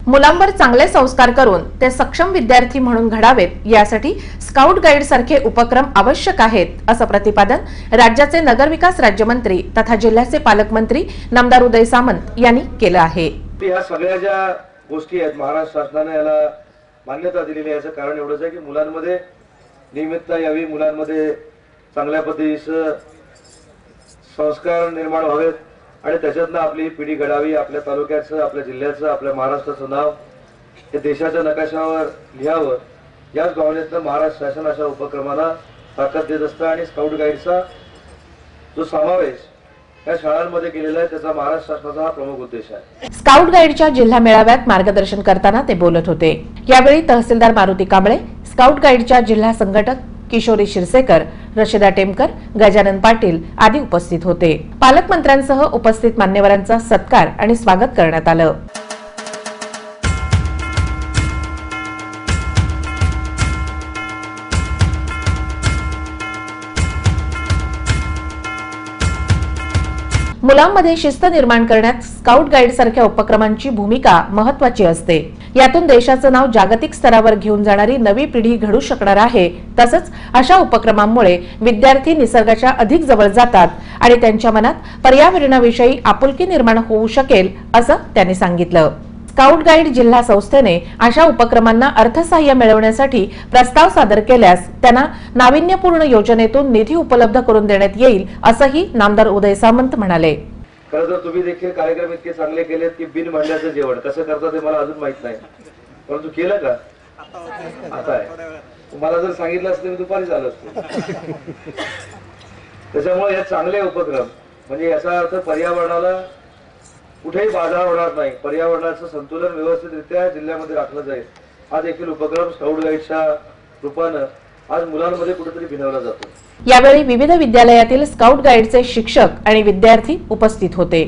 मुलांवर चांगले संस्कार करून ते सक्षम विद्यार्थी म्हणून घडावेत यासाठी स्काउट गाईड सारखे उपक्रम आवश्यक आहेत असं प्रतिपादन राज्याचे नगरविकास राज्यमंत्री तथा जिल्ह्याचे पालकमंत्री नामदार उदय सामंत यांनी केलं आहे। या सगळ्या ज्या गोष्टी आहेत महाराष्ट्र शासनाने याला मान्यता दिलेली आहे। याचं कारण एवढंच आहे की मुलांमध्ये नियमितता यावी, मुलांमध्ये चांगल्या पद्धतीचे संस्कार निर्माण व्हावेत आणि त्याच्यातनं आपली पिढी घडावी, आपल्या तालुक्याचं, आपल्या जिल्ह्याचं, आपल्या महाराष्ट्राचं नाव हे देशाच्या नकाशावर लिहावं, याच भावनेतनं महाराष्ट्र शासन अशा उपक्रमाला ताकद देत असतं आणि स्काउट गाईडचा जो समावेश या शाळांमध्ये केलेला आहे त्याचा महाराष्ट्र शासनाचा हा प्रमुख उद्देश आहे। स्काउट गाईडच्या जिल्हा मेळाव्यात मार्गदर्शन करताना ते बोलत होते। यावेळी तहसीलदार मारुती कांबळे, स्काउट गाईडच्या जिल्हा संघटक किशोरी शिरसेकर, रशिदा टेमकर, गजानन पाटील आदी उपस्थित होते। पालकमंत्र्यांसह उपस्थित मान्यवरांचा सत्कार आणि स्वागत करण्यात आलं। मुलांमध्ये शिस्त निर्माण करण्यात स्काउट गाईड सारख्या उपक्रमांची भूमिका महत्त्वाची असते। यातून देशाचं नाव जागतिक स्तरावर घेऊन जाणारी नवी पिढी घडू शकणार आहे। तसंच अशा उपक्रमांमुळे विद्यार्थी निसर्गाच्या अधिक जवळ जातात आणि त्यांच्या मनात पर्यावरणाविषयी आपुलकी निर्माण होऊ शकेल असं त्यांनी सांगितलं। स्काउट गाईड जिल्हा संस्थेने अशा उपक्रमांना अर्थसहाय्य मिळवण्यासाठी प्रस्ताव सादर केल्यास त्यांना नाविन्यपूर्ण योजनेतून निधी उपलब्ध करून देण्यात येईल असंही नामदार उदय सामंत म्हणाले। खरं तर तुम्ही देखील कार्यक्रम इतके चांगले केलेत की बिन भांड्याचं जेवण कसं करतात ते मला अजून माहित नाही, परंतु केलं का आता आहे। मला जर सांगितलं असतं मी दुपारी झालं असतं। त्याच्यामुळे हे चांगले उपक्रम म्हणजे याचा अर्थ पर्यावरणाला कुठेही बाधा होणार नाही, पर्यावरणाचं संतुलन व्यवस्थितरित्या जिल्ह्यामध्ये राखलं जाईल हा देखील उपक्रम स्काउट गाईडच्या रूपानं आज मुलांमध्ये कुठेतरी भिनवला जातो। यावेळी विविध विद्यालयातील स्काउट गाईडचे शिक्षक आणि विद्यार्थी उपस्थित होते।